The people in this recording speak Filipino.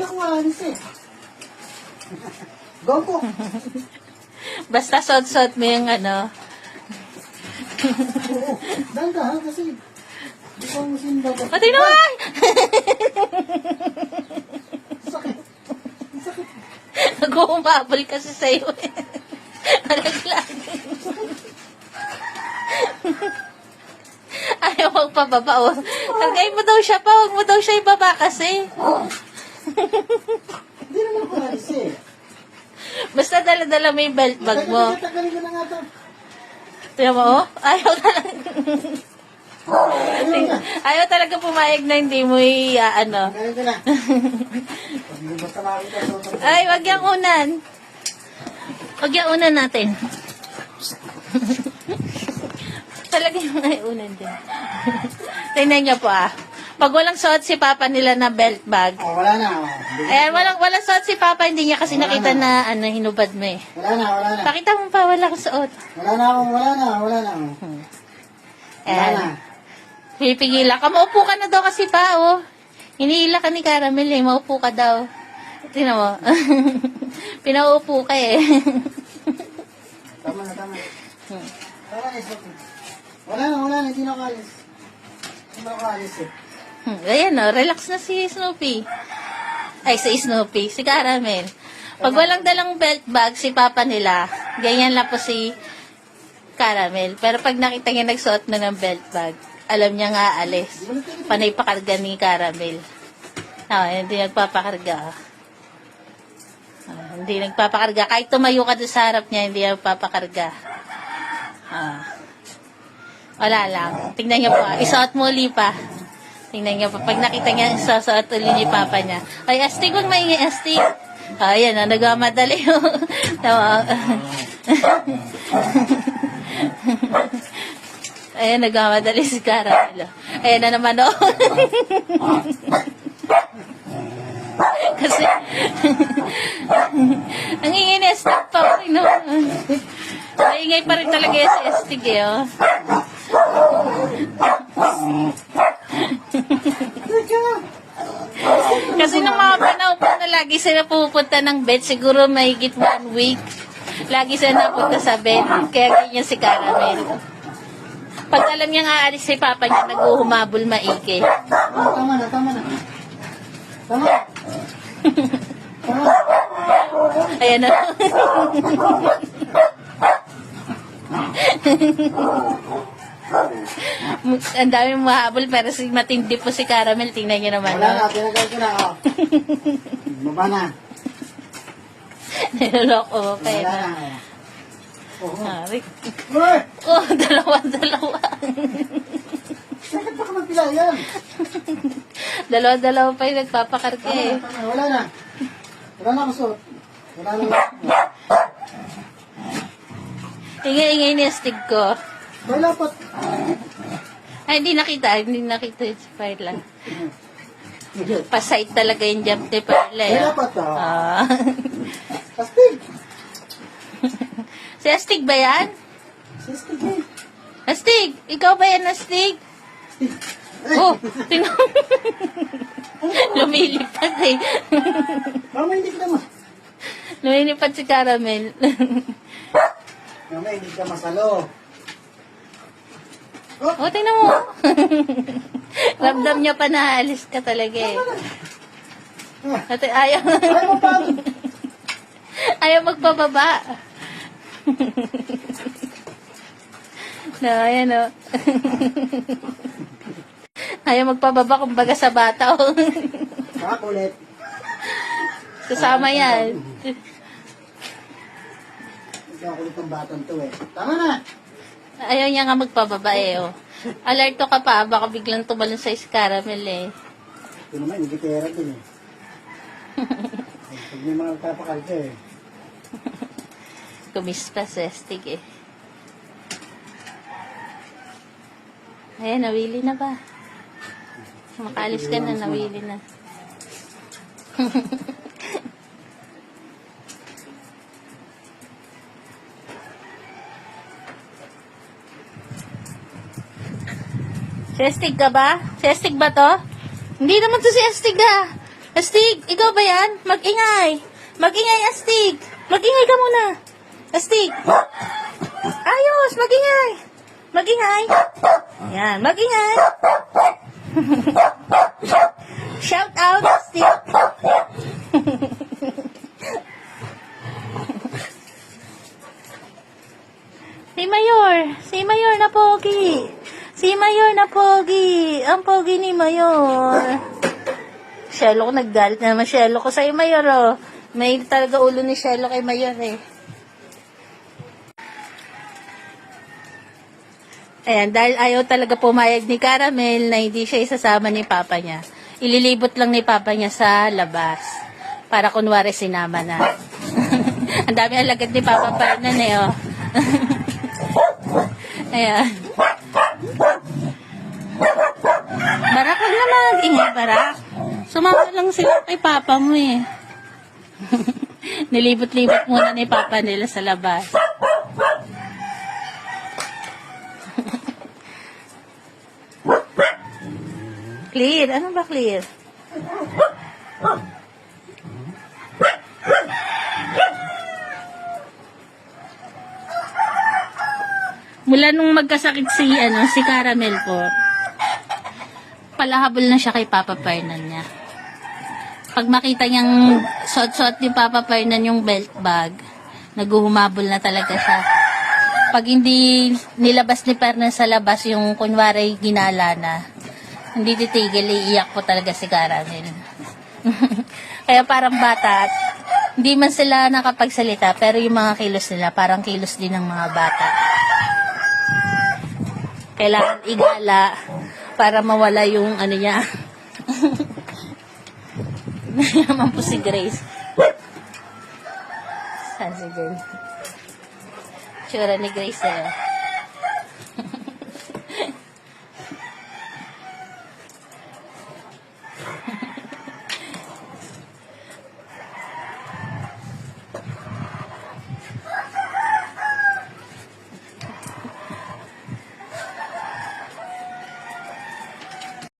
akong alis eh. Go po. Basta suot-suot mo yung ano. Oo. Dahan-dahan kasi. Di ko ang simba. Pati naman! Sakit. Sakit. Nag-uumabol kasi sa'yo eh. Malaglag. Ayaw magpababa oh. Tagay mo daw siya pa, huwag mo daw siya ibaba kasi. Hindi naman ako alis eh. Basta dala-dala mo yung belt bag mo. Tagalin ko na nga ito. Tignan mo oh. Ayaw talaga. Ayaw talaga pumayag na hindi mo ano. Tagalin ko na. Basta makakita sa Ay, wag yung unan. Wag yung unan natin. Talaga yung ay unan din. Tingnan niyo po ah. Pag walang suot si Papa nila na belt bag. Oh, wala na. Eh, walang suot si Papa, hindi niya kasi nakita na ano, hinubad mo eh. Wala na. Pakita mo pa, wala kang suot. Wala na. Wala na. Ayan. Pipigilan ka. Maupo ka na daw kasi pa, oh. Hinihila ka ni Caramel eh. Maupo ka daw. Tingnan mo. Pinaupo ka eh. Tama na. Tama na, Snoopy. Wala na. Hindi na ako alis. Hindi na ako alis eh. Ayan oh, relax na si Snoopy. Ay, si Snoopy. Si Caramel. Pag walang dalang belt bag, si Papa nila, ganyan lang po si Caramel. Pero pag nakita niya nagsuot na ng belt bag, alam niya nga alis. Panay pakarga ni Caramel. Hindi nagpapakarga. Hindi nagpapakarga. Kahit tumayo ka doon sa harap niya, hindi nagpapakarga. Wala lang. Tingnan niyo po. Isuot mo uli pa. Tingnan niyo po. Pag nakita niya, isuot uli ni Papa niya. Ay, astig, huwag maingay, astig. Ayan, nagmamadali. Tama. Ayan, nagmamadali si Caramel. Ayan na naman, oh. Kasi, ang ingay ni Estig pa rin, no? Maingay pa rin talaga si Estig, eh, oh. Kasi nung mga panahon po na lagi sila pupunta ng bed, siguro mahigit 1 week. Lagi sila napunta sa bed, kaya ganyan si Caramel. Pag alam niya nga alis si Papa niya, nag-uhumabol maigi. Tama na. Ayan na. Ang dami mahabol pero matindi po si Caramel. Tingnan niyo naman. Wala na, tinagal ko na. Oh. Baba na. Niloloko mo pa yun. Wala na. Hari. Uy! Oh, dalawa. Bakit baka magpila yan? Dalawa pa yung nagpapakarga eh. Wala na. Wala na kusot. Wala na. Ingay ni Estig ko. Wala pa. Ay, hindi nakita yung si Perla. Pasite talaga yung jump ni Perla eh. Wala pa to. Astig. Si Astig ba yan? Astig eh. Astig! Ikaw ba yan, Astig? Oh, tingnan. Lumilipad eh. Mama, hindi ka naman. Lumilipad si Caramel. Mama, hindi ka masalo. Oh, tingnan mo. Ramdam niya pa na alis ka talaga eh. Ate, ayaw. Ay, mapagod. Ayaw magpababa. No, ayan o. Ayaw magpababa kumbaga sa bata o. Kakulit. Kasama yan. Kakulit ng batang to eh. Tama na. Ayaw niya nga magpababa eh o. Alerto ka pa, baka biglang tumalon sa Caramel eh. Ito naman, hindi pera din eh. Pag may mga kapakalka eh. Kumispa sa Estig eh. Ayan, nawili na ba? Makaalis ka na, nawili na. Si Estig ka ba? Si Estig ba to? Hindi naman to si Estig ah. Astig, ikaw ba yan? Mag-ingay. Mag-ingay, Astig. Mag-ingay ka muna. Astig. Ayos, mag-ingay. Mag-ingay. Yan, mag-ingay. Shout out, Astig. Si Mayor na pogi. Si Mayor na pogi. Ang pogi ni Mayor. Shelo ko, naggalit na naman Shelo ko sa'yo, Mayor, oh. May talaga ulo ni Shelo kay Mayor, eh. Ayan, dahil ayaw talaga pumayag ni Caramel na hindi siya isasama ni Papa niya. Ililibot lang ni Papa niya sa labas. Para kunwari sinama na. Ang dami alagad ni Papa pa nun, eh, oh. Ayan. Barak, wag na mag-ingay, Barak. Sumama lang sila kay Papa mo, eh. Nilibot-libot muna ni Papa nila sa labas. Clear? Ano ba clear? Mula nung magkasakit si Caramel po, palahabol na siya kay Papa Fernan niya. Pag makita niyang suot-suot ni Papa Fernan yung belt bag, naguhumabol na talaga siya. Pag hindi nilabas ni Fernan sa labas yung kunwari ginala na, hindi titigil, iiyak po talaga si Caramel. Kaya parang bata, hindi man sila nakapagsalita, pero yung mga kilos nila, parang kilos din ng mga bata. Kailangan igala para mawala yung ano niya. Naman po si Grace. Saan si Jen? Tsura ni Grace eh.